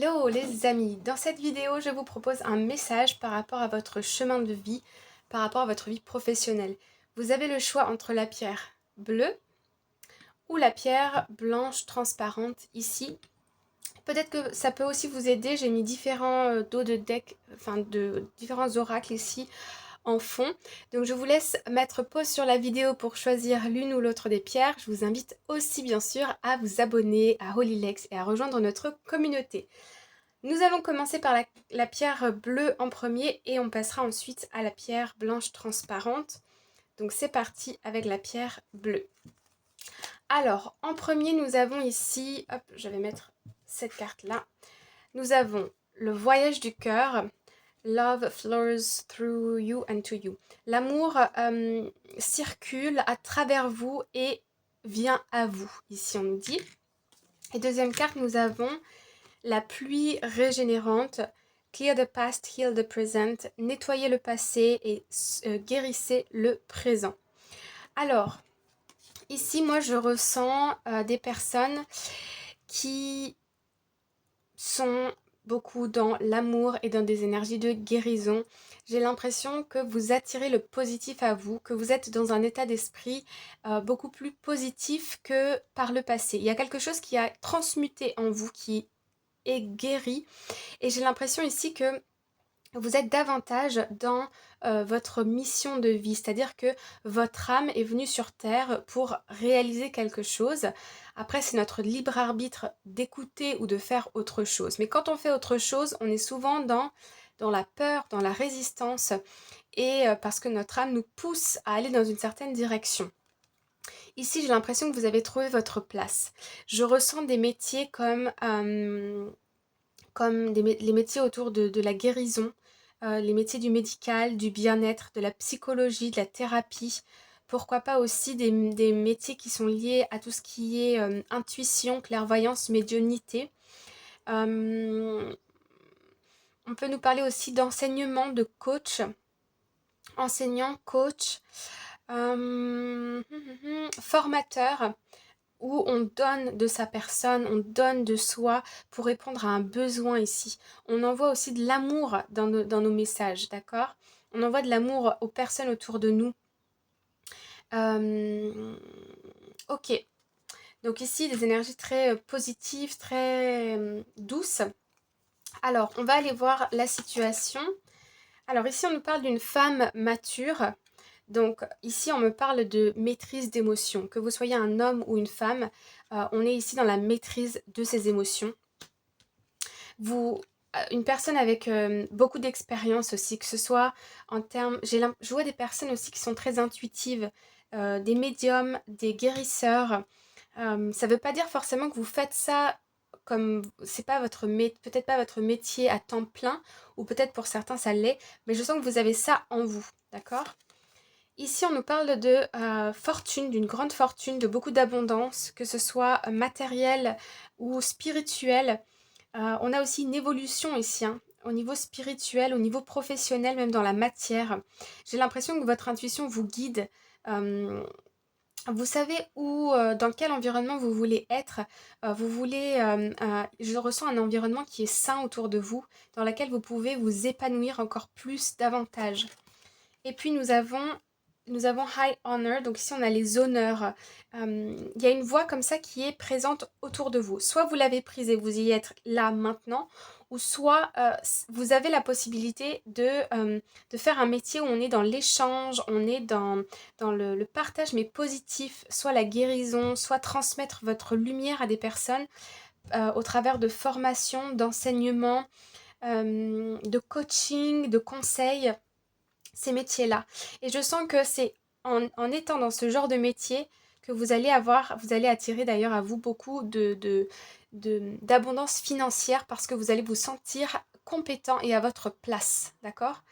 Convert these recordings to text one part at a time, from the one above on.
Hello les amis, dans cette vidéo je vous propose un message par rapport à votre chemin de vie, par rapport à votre vie professionnelle. Vous avez le choix entre la pierre bleue ou la pierre blanche transparente ici. Peut-être que ça peut aussi vous aider, j'ai mis différents dos de deck, enfin de différents oracles ici en fond. Donc je vous laisse mettre pause sur la vidéo pour choisir l'une ou l'autre des pierres. Je vous invite aussi bien sûr à vous abonner à Holylex et à rejoindre notre communauté. Nous allons commencer par la pierre bleue en premier et on passera ensuite à la pierre blanche transparente. Donc c'est parti avec la pierre bleue. Alors, en premier, nous avons ici, hop, je vais mettre cette carte-là. Nous avons le voyage du cœur. Love flows through you and to you. L'amour circule à travers vous et vient à vous, ici on nous dit. Et deuxième carte, nous avons la pluie régénérante. Clear the past, heal the present. Nettoyez le passé et guérissez le présent. Alors, ici, moi, je ressens des personnes qui sont beaucoup dans l'amour et dans des énergies de guérison. J'ai l'impression que vous attirez le positif à vous, que vous êtes dans un état d'esprit beaucoup plus positif que par le passé. Il y a quelque chose qui a transmuté en vous, qui est guéri. Et j'ai l'impression ici que vous êtes davantage dans votre mission de vie, c'est-à-dire que votre âme est venue sur Terre pour réaliser quelque chose. Après, c'est notre libre arbitre d'écouter ou de faire autre chose. Mais quand on fait autre chose, on est souvent dans la peur, dans la résistance, et parce que notre âme nous pousse à aller dans une certaine direction. Ici, j'ai l'impression que vous avez trouvé votre place. Je ressens des métiers comme les métiers autour de la guérison, les métiers du médical, du bien-être, de la psychologie, de la thérapie. Pourquoi pas aussi des métiers qui sont liés à tout ce qui est intuition, clairvoyance, médiumnité. On peut nous parler aussi d'enseignement, de coach, enseignant, coach, formateur, où on donne de sa personne, on donne de soi pour répondre à un besoin ici. On envoie aussi de l'amour dans nos messages, d'accord? On envoie de l'amour aux personnes autour de nous. Ok. Donc ici, des énergies très positives, très douces. Alors, on va aller voir la situation. Alors ici, on nous parle d'une femme mature. Donc ici, on me parle de maîtrise d'émotions. Que vous soyez un homme ou une femme, on est ici dans la maîtrise de ses émotions. Une personne avec beaucoup d'expérience aussi, que ce soit en termes... Je vois des personnes aussi qui sont très intuitives, des médiums, des guérisseurs. Ça ne veut pas dire forcément que vous faites ça comme c'est pas peut-être pas votre métier à temps plein, ou peut-être pour certains ça l'est, mais je sens que vous avez ça en vous, d'accord? Ici, on nous parle de fortune, d'une grande fortune, de beaucoup d'abondance, que ce soit matériel ou spirituel. On a aussi une évolution ici, hein, au niveau spirituel, au niveau professionnel, même dans la matière. J'ai l'impression que votre intuition vous guide. Euh, Vous savez où, dans quel environnement vous voulez être. Je ressens un environnement qui est sain autour de vous, dans lequel vous pouvez vous épanouir encore plus, davantage. Et puis nous avons High Honor, donc ici on a les honneurs. Il y a une voix comme ça qui est présente autour de vous. Soit vous l'avez prise et vous y êtes là maintenant, ou soit vous avez la possibilité de faire un métier où on est dans l'échange, on est dans le partage mais positif, soit la guérison, soit transmettre votre lumière à des personnes au travers de formations, d'enseignements, de coaching, de conseils, ces métiers-là. Et je sens que c'est en étant dans ce genre de métier que vous allez attirer d'ailleurs à vous beaucoup d'abondance financière, parce que vous allez vous sentir compétent et à votre place, d'accord?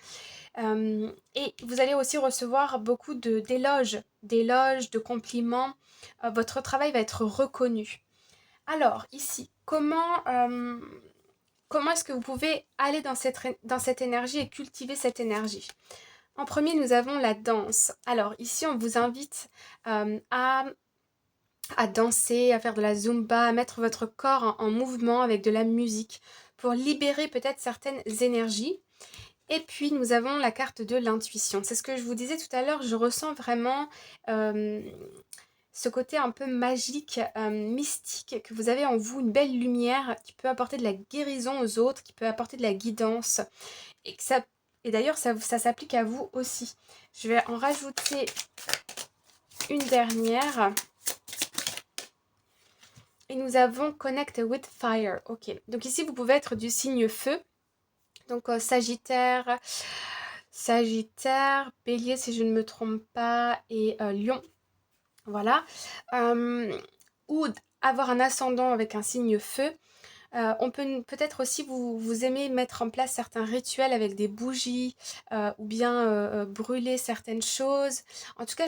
Et vous allez aussi recevoir beaucoup d'éloges, de compliments. Votre travail va être reconnu. Alors, ici, comment est-ce que vous pouvez aller dans cette énergie et cultiver cette énergie? En premier, nous avons la danse. Alors ici, on vous invite à danser, à faire de la zumba, à mettre votre corps en mouvement avec de la musique. pour libérer peut-être certaines énergies. Et puis nous avons la carte de l'intuition. C'est ce que je vous disais tout à l'heure, je ressens vraiment ce côté un peu magique, mystique que vous avez en vous, une belle lumière qui peut apporter de la guérison aux autres, qui peut apporter de la guidance. Et, et d'ailleurs, ça s'applique à vous aussi. Je vais en rajouter une dernière. Et nous avons Connect with Fire. Ok, donc ici vous pouvez être du signe feu. Donc Sagittaire, Bélier si je ne me trompe pas, et Lion. Voilà. Ou avoir un ascendant avec un signe feu. On peut peut-être aussi vous aimez mettre en place certains rituels avec des bougies ou bien brûler certaines choses. En tout cas,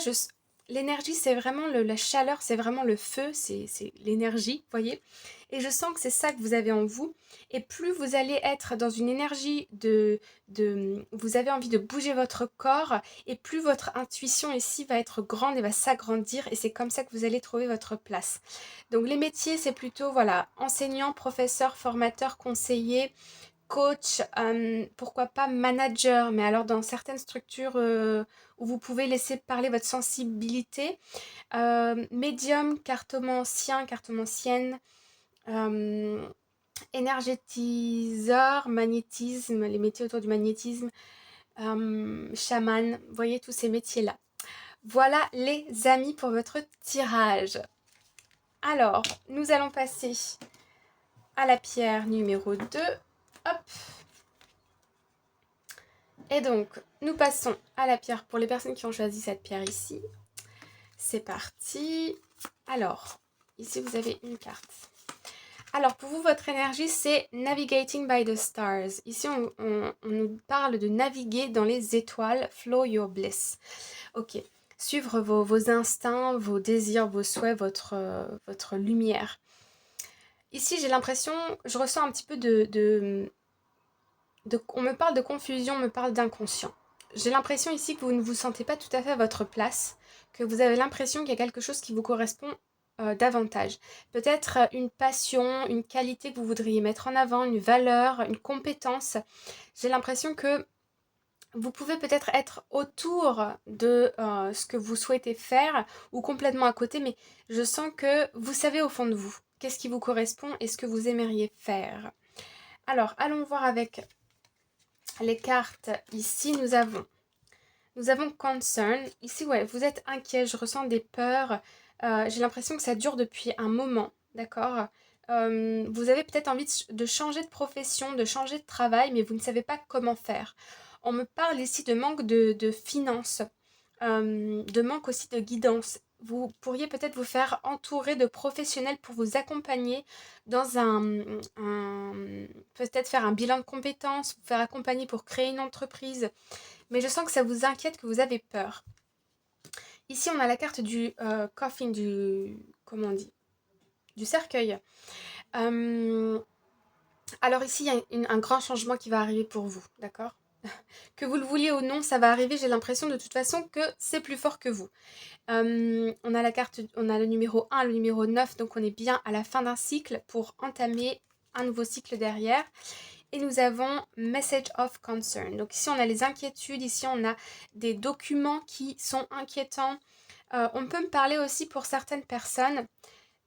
l'énergie, c'est vraiment la chaleur, c'est vraiment le feu, c'est l'énergie, voyez. Et je sens que c'est ça que vous avez en vous. Et plus vous allez être dans une énergie vous avez envie de bouger votre corps, et plus votre intuition ici va être grande et va s'agrandir. Et c'est comme ça que vous allez trouver votre place. Donc les métiers, c'est plutôt, voilà, enseignant, professeur, formateur, conseiller, coach, pourquoi pas manager, mais alors dans certaines structures où vous pouvez laisser parler votre sensibilité, médium, cartomancien, cartomancienne, énergétiseur, magnétisme, les métiers autour du magnétisme, chaman, vous voyez tous ces métiers-là. Voilà les amis pour votre tirage. Alors, nous allons passer à la pierre numéro 2. Hop. Et donc, nous passons à la pierre pour les personnes qui ont choisi cette pierre ici. C'est parti. Alors, ici vous avez une carte. Alors, pour vous, votre énergie, c'est Navigating by the Stars. Ici, on nous parle de naviguer dans les étoiles, Flow Your Bliss. Ok, suivre vos instincts, vos désirs, vos souhaits, votre lumière. Ici, j'ai l'impression, je ressens un petit peu on me parle de confusion, on me parle d'inconscient. J'ai l'impression ici que vous ne vous sentez pas tout à fait à votre place, que vous avez l'impression qu'il y a quelque chose qui vous correspond davantage. Peut-être une passion, une qualité que vous voudriez mettre en avant, une valeur, une compétence. J'ai l'impression que vous pouvez peut-être être autour de ce que vous souhaitez faire ou complètement à côté, mais je sens que vous savez au fond de vous qu'est-ce qui vous correspond et ce que vous aimeriez faire. Alors, allons voir avec les cartes. Ici, nous avons concern. Ici, ouais, vous êtes inquiet, je ressens des peurs. J'ai l'impression que ça dure depuis un moment, d'accord. Vous avez peut-être envie de changer de profession, de changer de travail, mais vous ne savez pas comment faire. On me parle ici de manque de finances, de manque aussi de guidance. Vous pourriez peut-être vous faire entourer de professionnels pour vous accompagner dans peut-être faire un bilan de compétences, vous faire accompagner pour créer une entreprise. Mais je sens que ça vous inquiète, que vous avez peur. Ici, on a la carte du coffin, comment on dit, du cercueil. Alors ici, il y a un grand changement qui va arriver pour vous, d'accord? Que vous le vouliez ou non, ça va arriver. J'ai l'impression de toute façon que c'est plus fort que vous. On a la carte, on a le numéro 1, le numéro 9, donc on est bien à la fin d'un cycle pour entamer un nouveau cycle derrière. Et nous avons Message of Concern. Donc ici, on a les inquiétudes. Ici, on a des documents qui sont inquiétants. On peut me parler aussi pour certaines personnes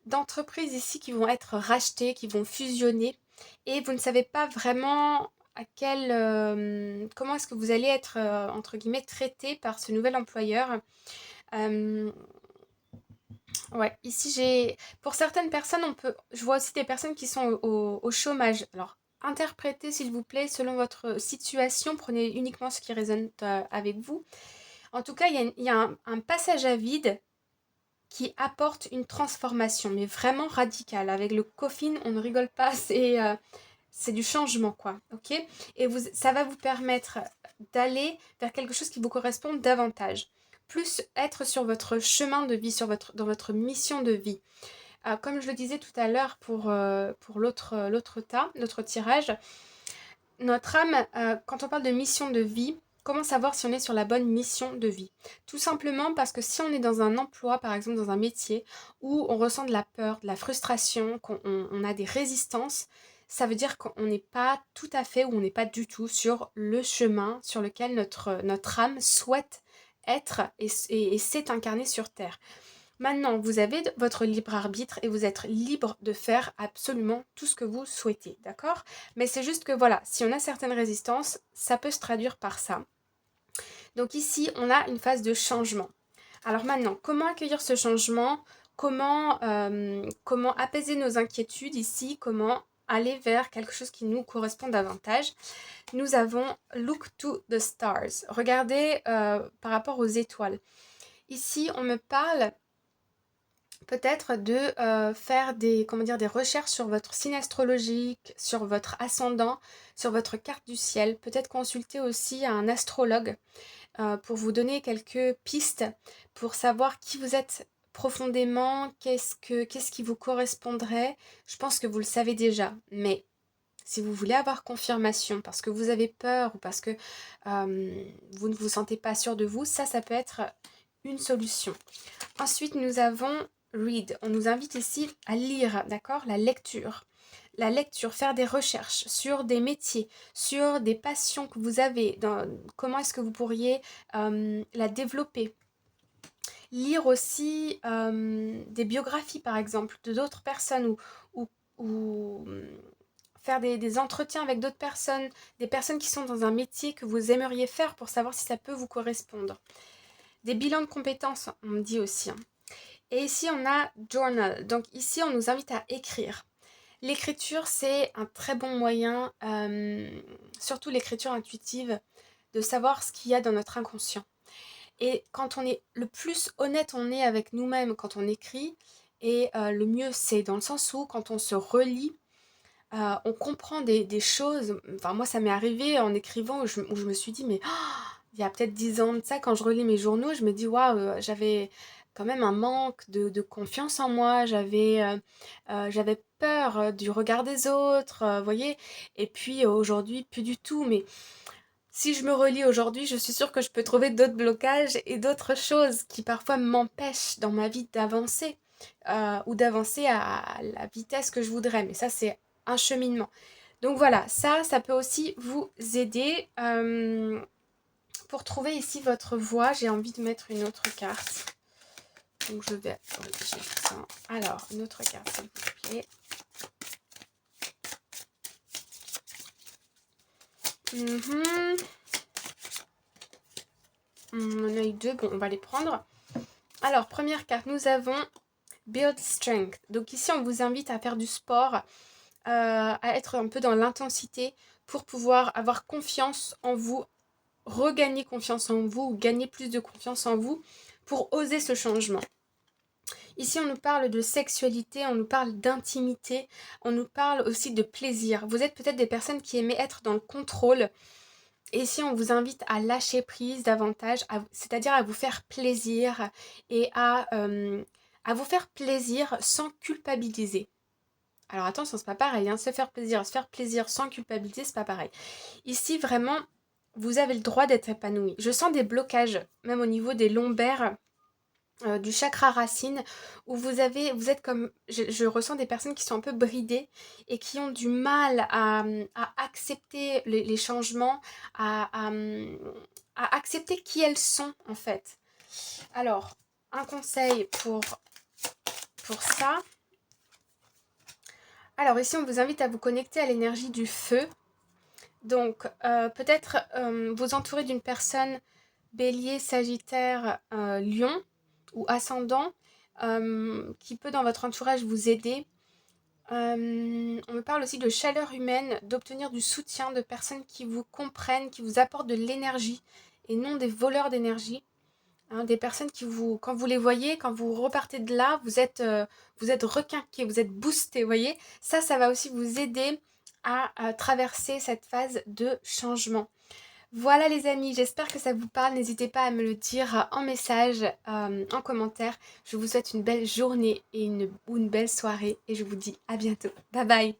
d'entreprises ici qui vont être rachetées, qui vont fusionner. Et vous ne savez pas vraiment comment est-ce que vous allez être, entre guillemets, traité par ce nouvel employeur. Ouais, ici pour certaines personnes, je vois aussi des personnes qui sont au chômage. Alors, interprétez s'il vous plaît selon votre situation, prenez uniquement ce qui résonne avec vous. En tout cas, il y a un passage à vide qui apporte une transformation, mais vraiment radicale. Avec le coffin, on ne rigole pas, c'est du changement, quoi, ok. Et ça va vous permettre d'aller vers quelque chose qui vous correspond davantage. Plus être sur votre chemin de vie, dans votre mission de vie. Comme je le disais tout à l'heure pour l'autre tirage, notre âme, quand on parle de mission de vie, comment savoir si on est sur la bonne mission de vie? Tout simplement parce que si on est dans un emploi, par exemple dans un métier, où on ressent de la peur, de la frustration, qu'on a des résistances, ça veut dire qu'on n'est pas tout à fait ou on n'est pas du tout sur le chemin sur lequel notre âme souhaite être et s'est incarnée sur Terre. Maintenant, vous avez votre libre arbitre et vous êtes libre de faire absolument tout ce que vous souhaitez, d'accord? Mais c'est juste que voilà, si on a certaines résistances, ça peut se traduire par ça. Donc ici, on a une phase de changement. Alors maintenant, comment accueillir ce changement? Comment apaiser nos inquiétudes ici? Comment aller vers quelque chose qui nous correspond davantage? Nous avons Look to the Stars. Regardez par rapport aux étoiles. Ici, on me parle peut-être de faire des recherches sur votre signe astrologique, sur votre ascendant, sur votre carte du ciel. Peut-être consulter aussi un astrologue pour vous donner quelques pistes pour savoir qui vous êtes profondément, qu'est-ce qui vous correspondrait. Je pense que vous le savez déjà, mais si vous voulez avoir confirmation parce que vous avez peur ou parce que vous ne vous sentez pas sûr de vous, ça peut être une solution. Ensuite, nous avons Read. On nous invite ici à lire, d'accord? La lecture, faire des recherches sur des métiers, sur des passions que vous avez, comment est-ce que vous pourriez la développer. Lire aussi des biographies, par exemple, de d'autres personnes ou faire des entretiens avec d'autres personnes, des personnes qui sont dans un métier que vous aimeriez faire pour savoir si ça peut vous correspondre. Des bilans de compétences, on me dit aussi. Et ici, on a Journal. Donc ici, on nous invite à écrire. L'écriture, c'est un très bon moyen, surtout l'écriture intuitive, de savoir ce qu'il y a dans notre inconscient. Et quand on est le plus honnête on est avec nous-mêmes quand on écrit, et le mieux c'est dans le sens où quand on se relit, on comprend des choses. Enfin moi ça m'est arrivé en écrivant où je me suis dit mais il y a peut-être 10 ans de ça, quand je relis mes journaux, je me dis waouh, j'avais quand même un manque de confiance en moi, j'avais peur du regard des autres, vous voyez. Et puis aujourd'hui, plus du tout. Mais si je me relis aujourd'hui, je suis sûre que je peux trouver d'autres blocages et d'autres choses qui parfois m'empêchent dans ma vie d'avancer ou d'avancer à la vitesse que je voudrais. Mais ça, c'est un cheminement. Donc voilà, ça peut aussi vous aider. Pour trouver ici votre voix, j'ai envie de mettre une autre carte. Donc je vais corriger ça. Alors, une autre carte, s'il vous plaît. On en a eu deux, bon, on va les prendre. Alors, première carte, nous avons Build Strength. Donc ici, on vous invite à faire du sport, à être un peu dans l'intensité pour pouvoir avoir confiance en vous, regagner confiance en vous ou gagner plus de confiance en vous pour oser ce changement. Ici, on nous parle de sexualité, on nous parle d'intimité, on nous parle aussi de plaisir. Vous êtes peut-être des personnes qui aiment être dans le contrôle. Et ici, on vous invite à lâcher prise davantage, c'est-à-dire à vous faire plaisir et à vous faire plaisir sans culpabiliser. Alors attention, c'est pas pareil, hein, se faire plaisir sans culpabiliser, c'est pas pareil. Ici, vraiment, vous avez le droit d'être épanoui. Je sens des blocages, même au niveau des lombaires, du chakra racine, où vous êtes comme, je ressens des personnes qui sont un peu bridées et qui ont du mal à accepter les changements, à accepter qui elles sont en fait. Alors, un conseil pour ça. Alors ici, on vous invite à vous connecter à l'énergie du feu. Donc, peut-être vous entourer d'une personne Bélier, Sagittaire, Lion ou ascendant qui peut dans votre entourage vous aider. On me parle aussi de chaleur humaine, d'obtenir du soutien de personnes qui vous comprennent, qui vous apportent de l'énergie et non des voleurs d'énergie. Hein, des personnes qui quand vous les voyez, quand vous repartez de là, vous êtes requinqué, vous êtes boosté, vous voyez. Ça va aussi vous aider à traverser cette phase de changement. Voilà les amis, j'espère que ça vous parle. N'hésitez pas à me le dire en message, en commentaire. Je vous souhaite une belle journée ou une belle soirée et je vous dis à bientôt. Bye bye.